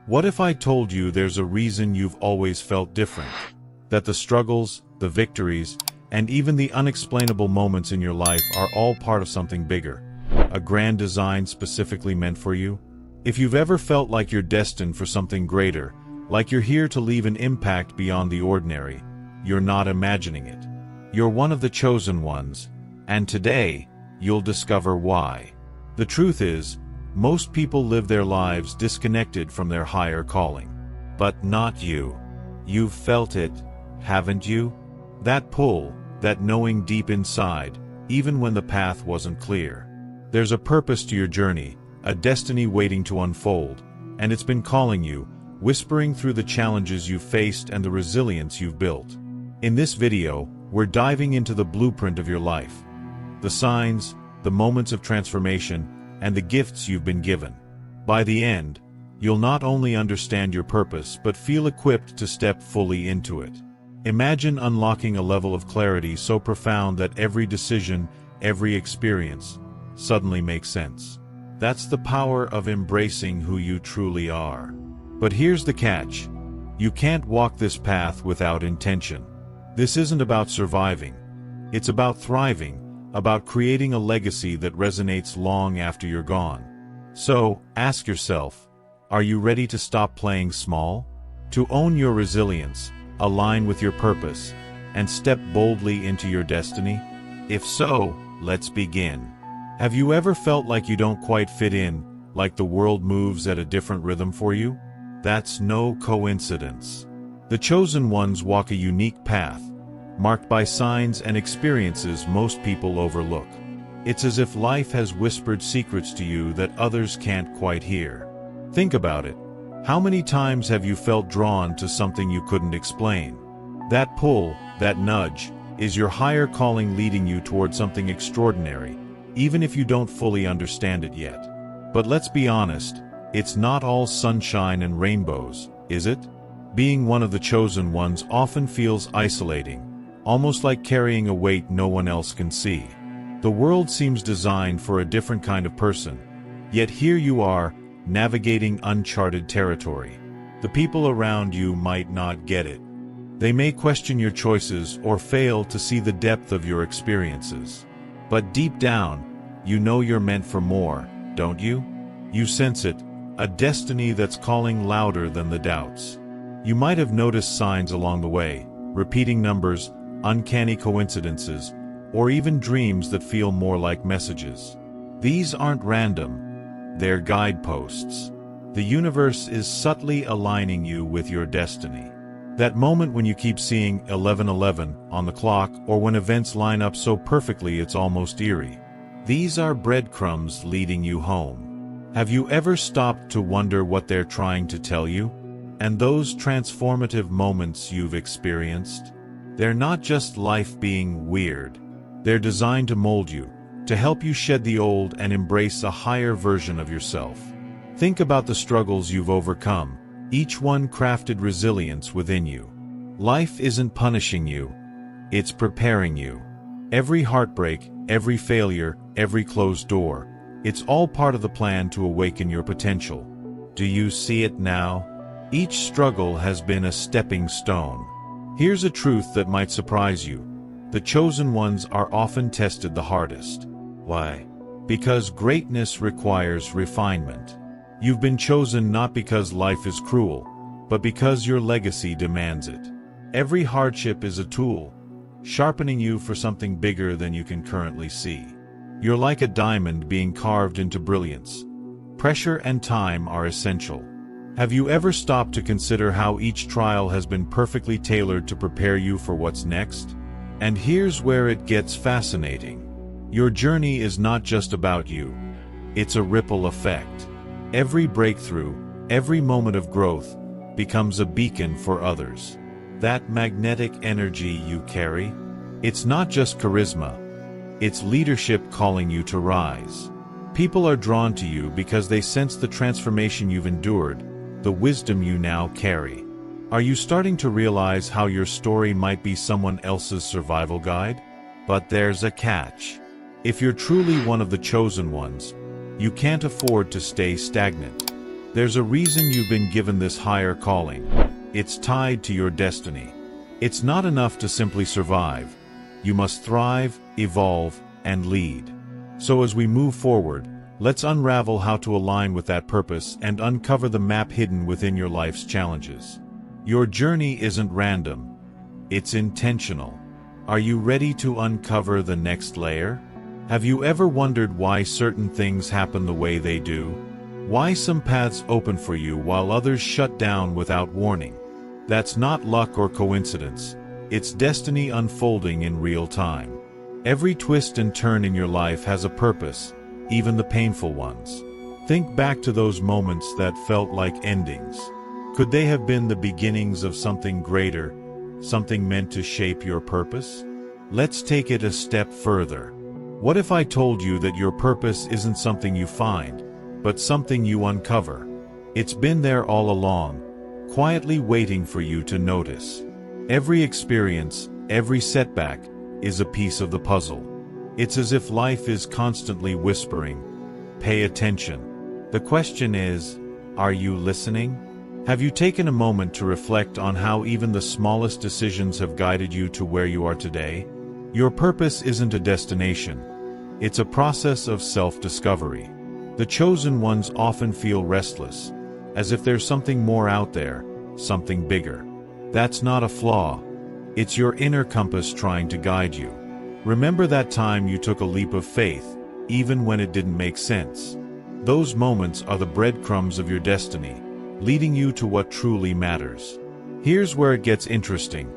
What if I told you there's a reason you've always felt different? That the struggles, the victories, and even the unexplainable moments in your life are all part of something bigger, a grand design specifically meant for you? If you've ever felt like you're destined for something greater, like you're here to leave an impact beyond the ordinary, you're not imagining it. You're one of the chosen ones, and today, you'll discover why. The truth is, most people live their lives disconnected from their higher calling. But not you. You've felt it, haven't you? That pull, that knowing deep inside, even when the path wasn't clear. There's a purpose to your journey, a destiny waiting to unfold, and it's been calling you, whispering through the challenges you've faced and the resilience you've built. In this video, we're diving into the blueprint of your life. The signs, the moments of transformation, and the gifts you've been given. By the end, you'll not only understand your purpose but feel equipped to step fully into it. Imagine unlocking a level of clarity so profound that every decision, every experience, suddenly makes sense. That's the power of embracing who you truly are. But here's the catch. You can't walk this path without intention. This isn't about surviving. It's about thriving, about creating a legacy that resonates long after you're gone. So, ask yourself, are you ready to stop playing small? To own your resilience, align with your purpose, and step boldly into your destiny? If so, let's begin. Have you ever felt like you don't quite fit in, like the world moves at a different rhythm for you? That's no coincidence. The chosen ones walk a unique path, marked by signs and experiences most people overlook. It's as if life has whispered secrets to you that others can't quite hear. Think about it. How many times have you felt drawn to something you couldn't explain? That pull, that nudge, is your higher calling leading you toward something extraordinary, even if you don't fully understand it yet. But let's be honest, it's not all sunshine and rainbows, is it? Being one of the chosen ones often feels isolating, almost like carrying a weight no one else can see. The world seems designed for a different kind of person, yet here you are, navigating uncharted territory. The people around you might not get it. They may question your choices or fail to see the depth of your experiences. But deep down, you know you're meant for more, don't you? You sense it, a destiny that's calling louder than the doubts. You might have noticed signs along the way, repeating numbers, uncanny coincidences, or even dreams that feel more like messages. These aren't random, they're guideposts. The universe is subtly aligning you with your destiny. That moment when you keep seeing 11:11 on the clock, or when events line up so perfectly it's almost eerie. These are breadcrumbs leading you home. Have you ever stopped to wonder what they're trying to tell you? And those transformative moments you've experienced? They're not just life being weird. They're designed to mold you, to help you shed the old and embrace a higher version of yourself. Think about the struggles you've overcome, each one crafted resilience within you. Life isn't punishing you, it's preparing you. Every heartbreak, every failure, every closed door, it's all part of the plan to awaken your potential. Do you see it now? Each struggle has been a stepping stone. Here's a truth that might surprise you. The chosen ones are often tested the hardest. Why? Because greatness requires refinement. You've been chosen not because life is cruel, but because your legacy demands it. Every hardship is a tool, sharpening you for something bigger than you can currently see. You're like a diamond being carved into brilliance. Pressure and time are essential. Have you ever stopped to consider how each trial has been perfectly tailored to prepare you for what's next? And here's where it gets fascinating. Your journey is not just about you. It's a ripple effect. Every breakthrough, every moment of growth, becomes a beacon for others. That magnetic energy you carry, it's not just charisma. It's leadership calling you to rise. People are drawn to you because they sense the transformation you've endured, the wisdom you now carry. Are you starting to realize how your story might be someone else's survival guide? But there's a catch. If you're truly one of the chosen ones, you can't afford to stay stagnant. There's a reason you've been given this higher calling. It's tied to your destiny. It's not enough to simply survive. You must thrive, evolve, and lead. So as we move forward, let's unravel how to align with that purpose and uncover the map hidden within your life's challenges. Your journey isn't random. It's intentional. Are you ready to uncover the next layer? Have you ever wondered why certain things happen the way they do? Why some paths open for you while others shut down without warning? That's not luck or coincidence. It's destiny unfolding in real time. Every twist and turn in your life has a purpose, even the painful ones. Think back to those moments that felt like endings. Could they have been the beginnings of something greater, something meant to shape your purpose? Let's take it a step further. What if I told you that your purpose isn't something you find, but something you uncover? It's been there all along, quietly waiting for you to notice. Every experience, every setback, is a piece of the puzzle. It's as if life is constantly whispering, "Pay attention." The question is, are you listening? Have you taken a moment to reflect on how even the smallest decisions have guided you to where you are today? Your purpose isn't a destination. It's a process of self-discovery. The chosen ones often feel restless, as if there's something more out there, something bigger. That's not a flaw. It's your inner compass trying to guide you. Remember that time you took a leap of faith, even when it didn't make sense. Those moments are the breadcrumbs of your destiny, leading you to what truly matters. Here's where it gets interesting.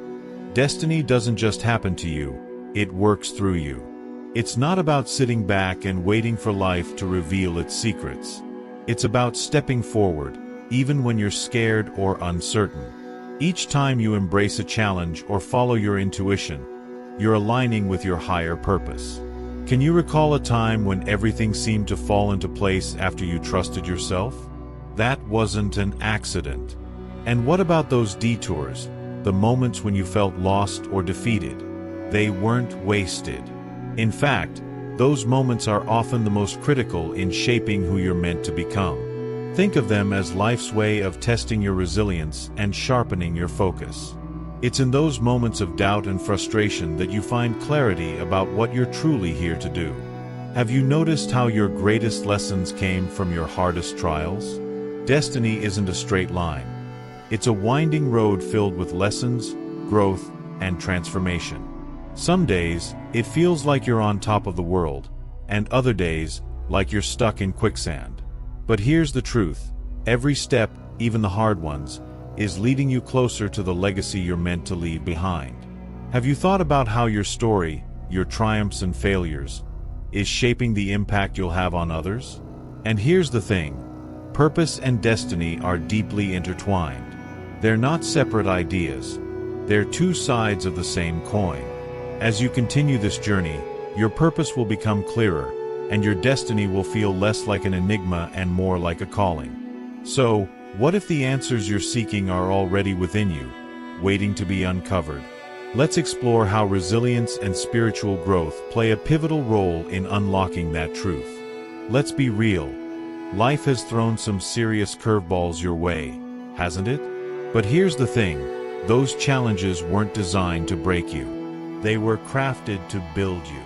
Destiny doesn't just happen to you, it works through you. It's not about sitting back and waiting for life to reveal its secrets. It's about stepping forward, even when you're scared or uncertain. Each time you embrace a challenge or follow your intuition, you're aligning with your higher purpose. Can you recall a time when everything seemed to fall into place after you trusted yourself? That wasn't an accident. And what about those detours, the moments when you felt lost or defeated? They weren't wasted. In fact, those moments are often the most critical in shaping who you're meant to become. Think of them as life's way of testing your resilience and sharpening your focus. It's in those moments of doubt and frustration that you find clarity about what you're truly here to do. Have you noticed how your greatest lessons came from your hardest trials? Destiny isn't a straight line. It's a winding road filled with lessons, growth, and transformation. Some days, it feels like you're on top of the world, and other days, like you're stuck in quicksand. But here's the truth. Every step, even the hard ones, is leading you closer to the legacy you're meant to leave behind. Have you thought about how your story, your triumphs and failures, is shaping the impact you'll have on others? And here's the thing. Purpose and destiny are deeply intertwined. They're not separate ideas. They're two sides of the same coin. As you continue this journey, your purpose will become clearer, and your destiny will feel less like an enigma and more like a calling. So, what if the answers you're seeking are already within you, waiting to be uncovered? Let's explore how resilience and spiritual growth play a pivotal role in unlocking that truth. Let's be real. Life has thrown some serious curveballs your way, hasn't it? But here's the thing, those challenges weren't designed to break you. They were crafted to build you.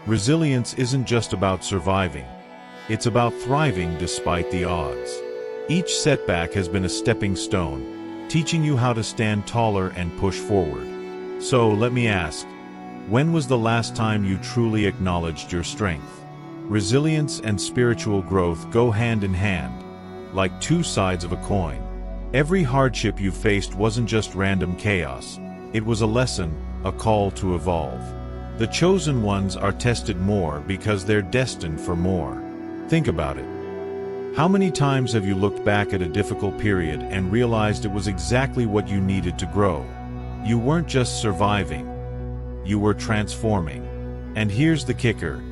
Resilience isn't just about surviving. It's about thriving despite the odds. Each setback has been a stepping stone, teaching you how to stand taller and push forward. So let me ask, when was the last time you truly acknowledged your strength? Resilience and spiritual growth go hand in hand, like two sides of a coin. Every hardship you faced wasn't just random chaos. It was a lesson, a call to evolve. The chosen ones are tested more because they're destined for more. Think about it. How many times have you looked back at a difficult period and realized it was exactly what you needed to grow? You weren't just surviving. You were transforming. And here's the kicker.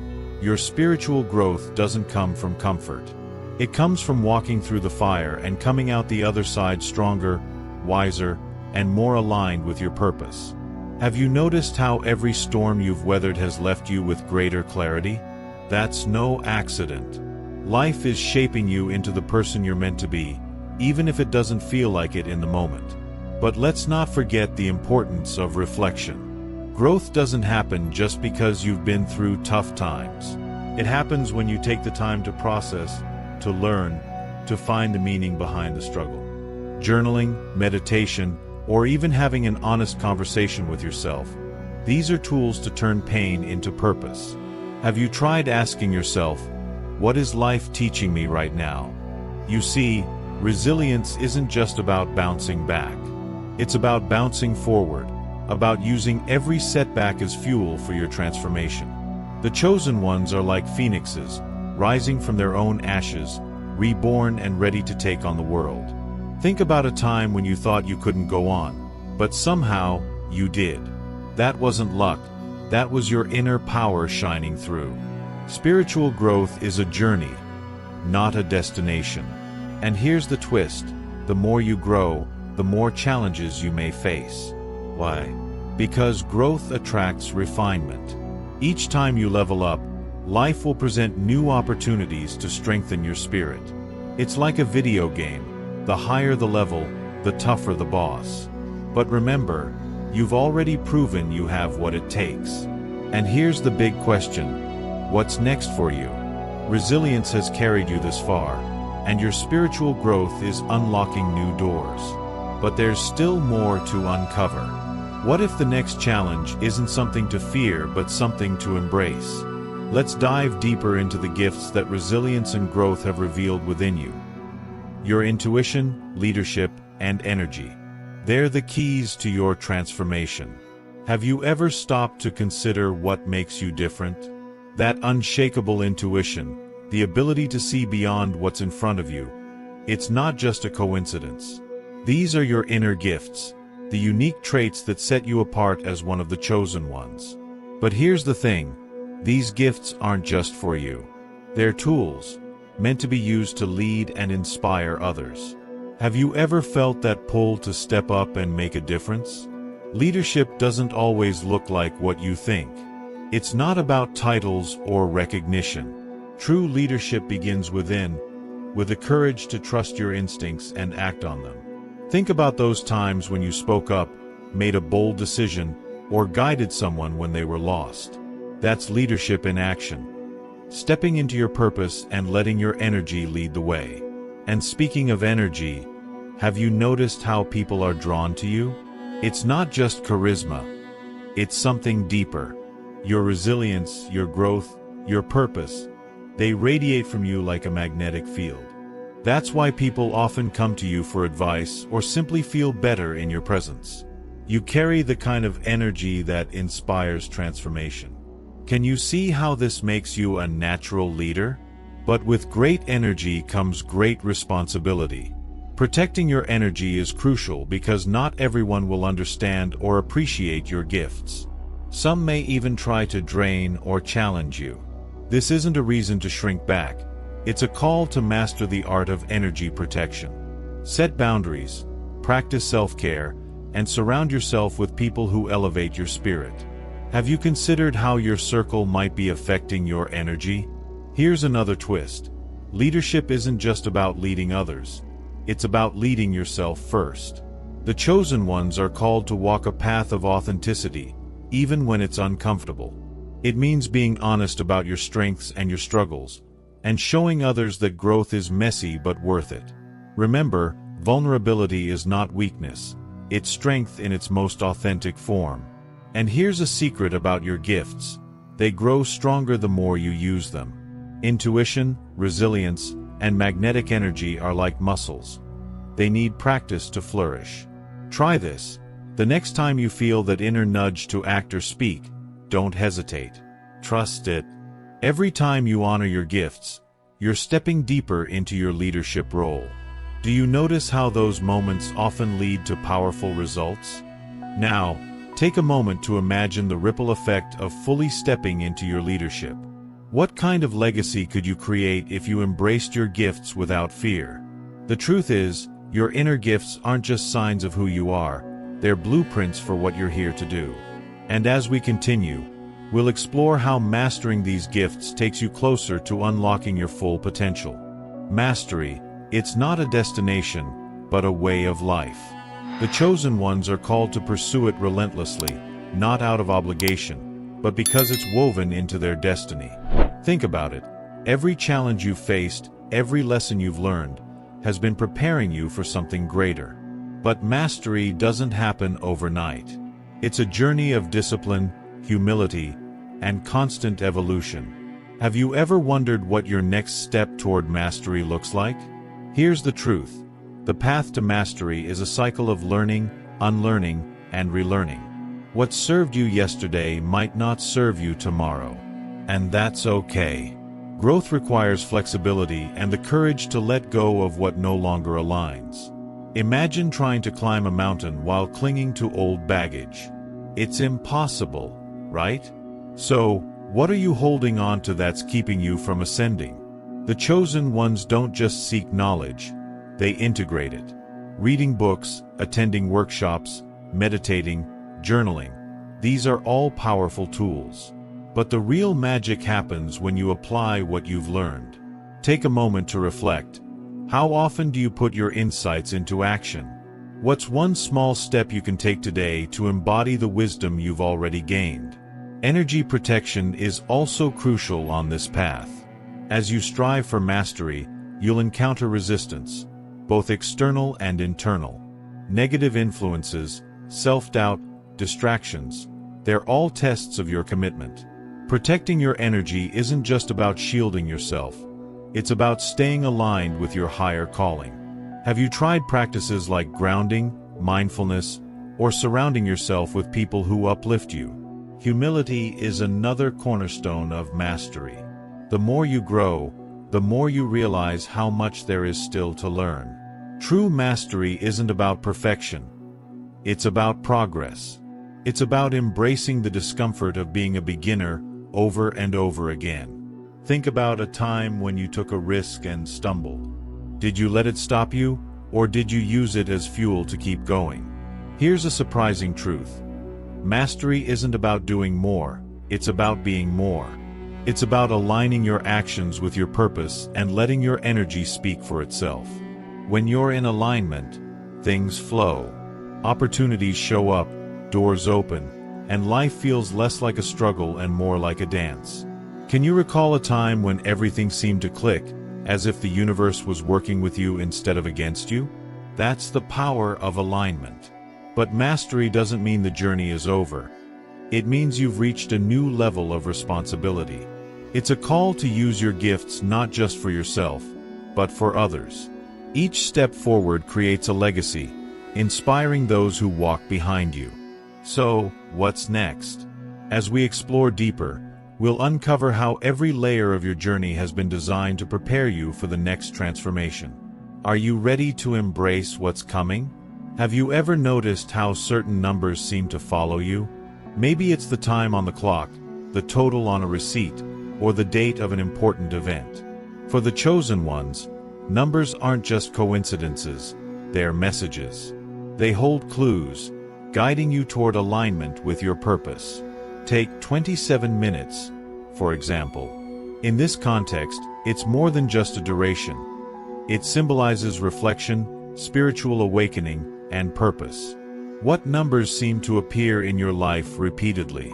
Your spiritual growth doesn't come from comfort. It comes from walking through the fire and coming out the other side stronger, wiser, and more aligned with your purpose. Have you noticed how every storm you've weathered has left you with greater clarity? That's no accident. Life is shaping you into the person you're meant to be, even if it doesn't feel like it in the moment. But let's not forget the importance of reflection. Growth doesn't happen just because you've been through tough times. It happens when you take the time to process, to learn, to find the meaning behind the struggle. Journaling, meditation, or even having an honest conversation with yourself. These are tools to turn pain into purpose. Have you tried asking yourself, what is life teaching me right now? You see, resilience isn't just about bouncing back. It's about bouncing forward, about using every setback as fuel for your transformation. The chosen ones are like phoenixes, rising from their own ashes, reborn and ready to take on the world. Think about a time when you thought you couldn't go on, but somehow you did. That wasn't luck, that was your inner power shining through. Spiritual growth is a journey, not a destination. And here's the twist: the more you grow, the more challenges you may face. Why? Because growth attracts refinement. Each time you level up, life will present new opportunities to strengthen your spirit. It's like a video game. The higher the level, the tougher the boss. But remember, you've already proven you have what it takes. And here's the big question: what's next for you? Resilience has carried you this far, and your spiritual growth is unlocking new doors. But there's still more to uncover. What if the next challenge isn't something to fear but something to embrace? Let's dive deeper into the gifts that resilience and growth have revealed within you. Your intuition, leadership, and energy. They're the keys to your transformation. Have you ever stopped to consider what makes you different? That unshakable intuition, the ability to see beyond what's in front of you. It's not just a coincidence. These are your inner gifts, the unique traits that set you apart as one of the chosen ones. But here's the thing: these gifts aren't just for you. They're tools, meant to be used to lead and inspire others. Have you ever felt that pull to step up and make a difference? Leadership doesn't always look like what you think. It's not about titles or recognition. True leadership begins within, with the courage to trust your instincts and act on them. Think about those times when you spoke up, made a bold decision, or guided someone when they were lost. That's leadership in action. Stepping into your purpose and letting your energy lead the way. And speaking of energy, have you noticed how people are drawn to you? It's not just charisma. It's something deeper. Your resilience, your growth, your purpose. They radiate from you like a magnetic field. That's why people often come to you for advice or simply feel better in your presence. You carry the kind of energy that inspires transformation. Can you see how this makes you a natural leader? But with great energy comes great responsibility. Protecting your energy is crucial because not everyone will understand or appreciate your gifts. Some may even try to drain or challenge you. This isn't a reason to shrink back. It's a call to master the art of energy protection. Set boundaries, practice self-care, and surround yourself with people who elevate your spirit. Have you considered how your circle might be affecting your energy? Here's another twist. Leadership isn't just about leading others. It's about leading yourself first. The chosen ones are called to walk a path of authenticity, even when it's uncomfortable. It means being honest about your strengths and your struggles, and showing others that growth is messy but worth it. Remember, vulnerability is not weakness. It's strength in its most authentic form. And here's a secret about your gifts. They grow stronger the more you use them. Intuition, resilience, and magnetic energy are like muscles. They need practice to flourish. Try this. The next time you feel that inner nudge to act or speak, don't hesitate. Trust it. Every time you honor your gifts, you're stepping deeper into your leadership role. Do you notice how those moments often lead to powerful results? Now, take a moment to imagine the ripple effect of fully stepping into your leadership. What kind of legacy could you create if you embraced your gifts without fear? The truth is, your inner gifts aren't just signs of who you are, they're blueprints for what you're here to do. And as we continue, We'll explore how mastering these gifts takes you closer to unlocking your full potential. Mastery, it's not a destination, but a way of life. The chosen ones are called to pursue it relentlessly, not out of obligation, but because it's woven into their destiny. Think about it. Every challenge you've faced, every lesson you've learned, has been preparing you for something greater. But mastery doesn't happen overnight. It's a journey of discipline, humility, and constant evolution. Have you ever wondered what your next step toward mastery looks like? Here's the truth. The path to mastery is a cycle of learning, unlearning, and relearning. What served you yesterday might not serve you tomorrow. And that's okay. Growth requires flexibility and the courage to let go of what no longer aligns. Imagine trying to climb a mountain while clinging to old baggage. It's impossible, right? So, what are you holding on to that's keeping you from ascending? The chosen ones don't just seek knowledge, they integrate it. Reading books, attending workshops, meditating, journaling. These are all powerful tools. But the real magic happens when you apply what you've learned. Take a moment to reflect. How often do you put your insights into action? What's one small step you can take today to embody the wisdom you've already gained? Energy protection is also crucial on this path. As you strive for mastery, you'll encounter resistance, both external and internal. Negative influences, self-doubt, distractions, they're all tests of your commitment. Protecting your energy isn't just about shielding yourself. It's about staying aligned with your higher calling. Have you tried practices like grounding, mindfulness, or surrounding yourself with people who uplift you? Humility is another cornerstone of mastery. The more you grow, the more you realize how much there is still to learn. True mastery isn't about perfection. It's about progress. It's about embracing the discomfort of being a beginner over and over again. Think about a time when you took a risk and stumbled. Did you let it stop you, or did you use it as fuel to keep going? Here's a surprising truth. Mastery isn't about doing more, it's about being more. It's about aligning your actions with your purpose and letting your energy speak for itself. When you're in alignment, things flow. Opportunities show up, doors open, and life feels less like a struggle and more like a dance. Can you recall a time when everything seemed to click, as if the universe was working with you instead of against you? That's the power of alignment. But mastery doesn't mean the journey is over. It means you've reached a new level of responsibility. It's a call to use your gifts not just for yourself, but for others. Each step forward creates a legacy, inspiring those who walk behind you. So, what's next? As we explore deeper, we'll uncover how every layer of your journey has been designed to prepare you for the next transformation. Are you ready to embrace what's coming? Have you ever noticed how certain numbers seem to follow you? Maybe it's the time on the clock, the total on a receipt, or the date of an important event. For the chosen ones, numbers aren't just coincidences, they're messages. They hold clues, guiding you toward alignment with your purpose. Take 27 minutes, for example. In this context, it's more than just a duration. It symbolizes reflection, spiritual awakening, and purpose. What numbers seem to appear in your life repeatedly?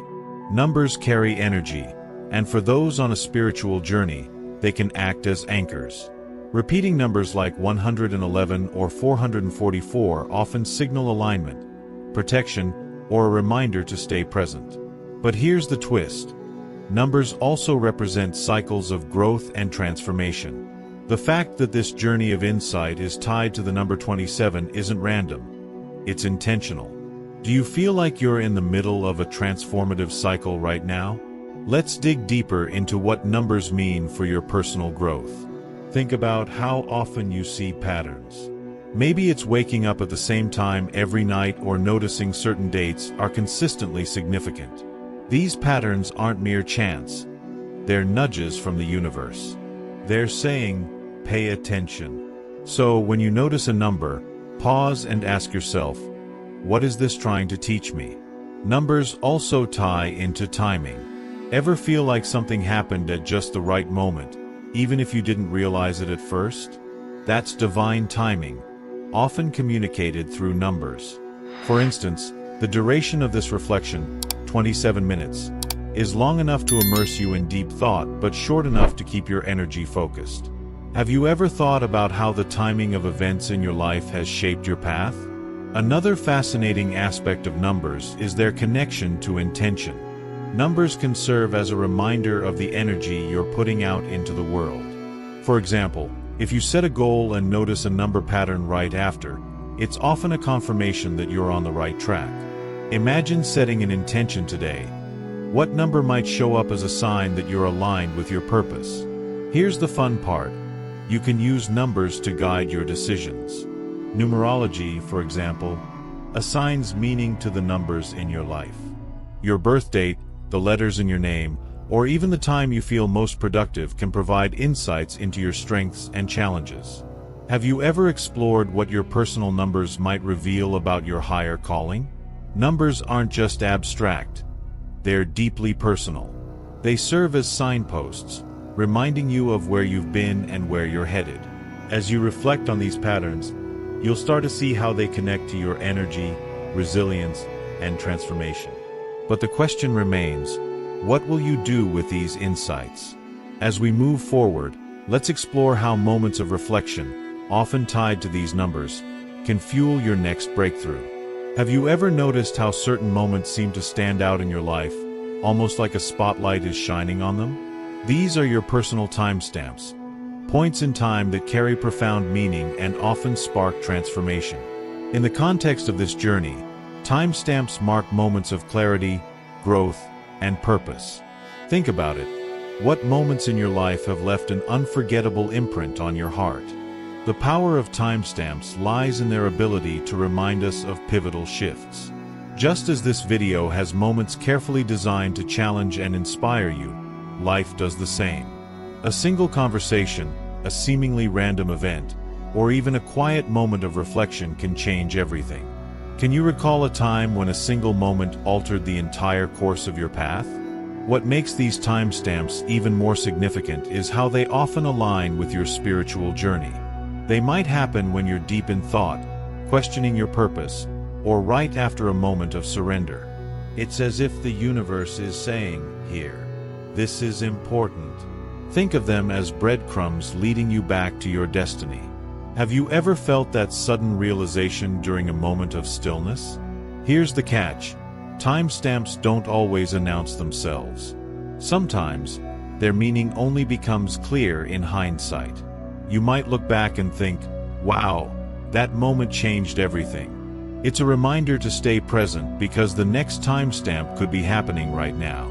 Numbers carry energy, and for those on a spiritual journey, they can act as anchors. Repeating numbers like 111 or 444 often signal alignment, protection, or a reminder to stay present. But here's the twist. Numbers also represent cycles of growth and transformation. The fact that this journey of insight is tied to the number 27 isn't random. It's intentional. Do you feel like you're in the middle of a transformative cycle right now? Let's dig deeper into what numbers mean for your personal growth. Think about how often you see patterns. Maybe it's waking up at the same time every night or noticing certain dates are consistently significant. These patterns aren't mere chance. They're nudges from the universe. They're saying, pay attention. So when you notice a number, pause and ask yourself, what is this trying to teach me? Numbers also tie into timing. Ever feel like something happened at just the right moment, even if you didn't realize it at first? That's divine timing, often communicated through numbers. For instance, the duration of this reflection, 27 minutes, is long enough to immerse you in deep thought but short enough to keep your energy focused. Have you ever thought about how the timing of events in your life has shaped your path? Another fascinating aspect of numbers is their connection to intention. Numbers can serve as a reminder of the energy you're putting out into the world. For example, if you set a goal and notice a number pattern right after, it's often a confirmation that you're on the right track. Imagine setting an intention today. What number might show up as a sign that you're aligned with your purpose? Here's the fun part. You can use numbers to guide your decisions. Numerology, for example, assigns meaning to the numbers in your life. Your birth date, the letters in your name, or even the time you feel most productive can provide insights into your strengths and challenges. Have you ever explored what your personal numbers might reveal about your higher calling? Numbers aren't just abstract. They're deeply personal. They serve as signposts, reminding you of where you've been and where you're headed. As you reflect on these patterns, you'll start to see how they connect to your energy, resilience, and transformation. But the question remains, what will you do with these insights? As we move forward, let's explore how moments of reflection, often tied to these numbers, can fuel your next breakthrough. Have you ever noticed how certain moments seem to stand out in your life, almost like a spotlight is shining on them? These are your personal timestamps, points in time that carry profound meaning and often spark transformation. In the context of this journey, timestamps mark moments of clarity, growth, and purpose. Think about it. What moments in your life have left an unforgettable imprint on your heart? The power of timestamps lies in their ability to remind us of pivotal shifts. Just as this video has moments carefully designed to challenge and inspire you, life does the same. A single conversation, a seemingly random event, or even a quiet moment of reflection can change everything. Can you recall a time when a single moment altered the entire course of your path? What makes these timestamps even more significant is how they often align with your spiritual journey. They might happen when you're deep in thought, questioning your purpose, or right after a moment of surrender. It's as if the universe is saying, "Here, this is important." Think of them as breadcrumbs leading you back to your destiny. Have you ever felt that sudden realization during a moment of stillness? Here's the catch. Timestamps don't always announce themselves. Sometimes, their meaning only becomes clear in hindsight. You might look back and think, wow, that moment changed everything. It's a reminder to stay present because the next timestamp could be happening right now.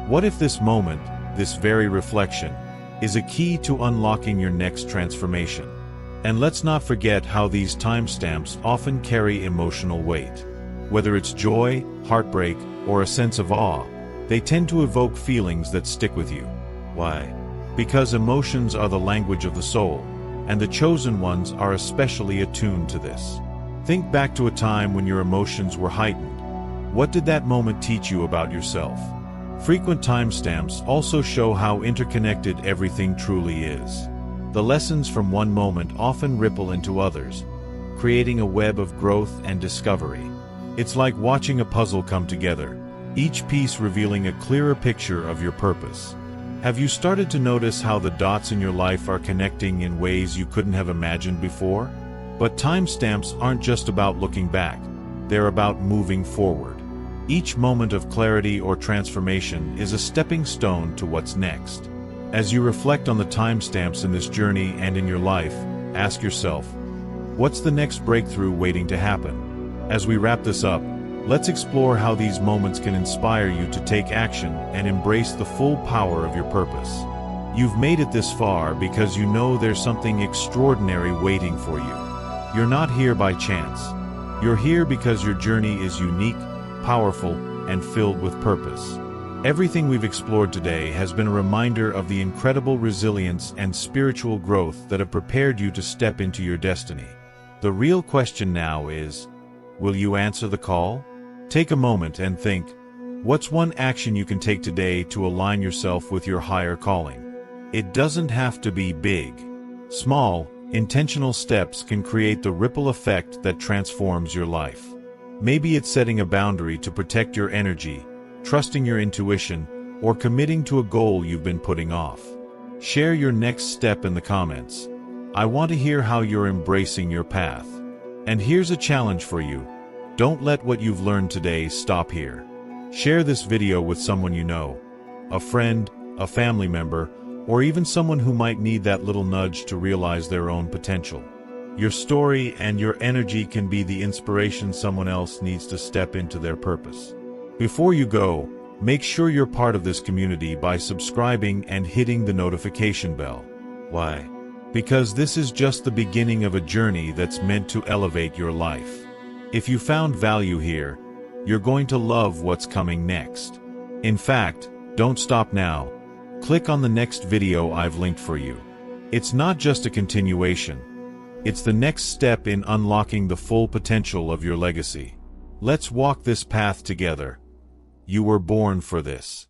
What if this moment, this very reflection, is a key to unlocking your next transformation? And let's not forget how these timestamps often carry emotional weight. Whether it's joy, heartbreak, or a sense of awe, they tend to evoke feelings that stick with you. Why? Because emotions are the language of the soul, and the chosen ones are especially attuned to this. Think back to a time when your emotions were heightened. What did that moment teach you about yourself? Frequent timestamps also show how interconnected everything truly is. The lessons from one moment often ripple into others, creating a web of growth and discovery. It's like watching a puzzle come together, each piece revealing a clearer picture of your purpose. Have you started to notice how the dots in your life are connecting in ways you couldn't have imagined before? But timestamps aren't just about looking back, they're about moving forward. Each moment of clarity or transformation is a stepping stone to what's next. As you reflect on the timestamps in this journey and in your life, ask yourself, what's the next breakthrough waiting to happen? As we wrap this up, let's explore how these moments can inspire you to take action and embrace the full power of your purpose. You've made it this far because you know there's something extraordinary waiting for you. You're not here by chance. You're here because your journey is unique, powerful, and filled with purpose. Everything we've explored today has been a reminder of the incredible resilience and spiritual growth that have prepared you to step into your destiny. The real question now is, will you answer the call? Take a moment and think, What's one action you can take today to align yourself with your higher calling? It doesn't have to be big. Small, intentional steps can create the ripple effect that transforms your life. Maybe it's setting a boundary to protect your energy, trusting your intuition, or committing to a goal you've been putting off. Share your next step in the comments. I want to hear how you're embracing your path. And here's a challenge for you. Don't let what you've learned today stop here. Share this video with someone you know, a friend, a family member, or even someone who might need that little nudge to realize their own potential. Your story and your energy can be the inspiration someone else needs to step into their purpose. Before you go, make sure you're part of this community by subscribing and hitting the notification bell. Why? Because this is just the beginning of a journey that's meant to elevate your life. If you found value here, you're going to love what's coming next. In fact, don't stop now. Click on the next video I've linked for you. It's not just a continuation. It's the next step in unlocking the full potential of your legacy. Let's walk this path together. You were born for this.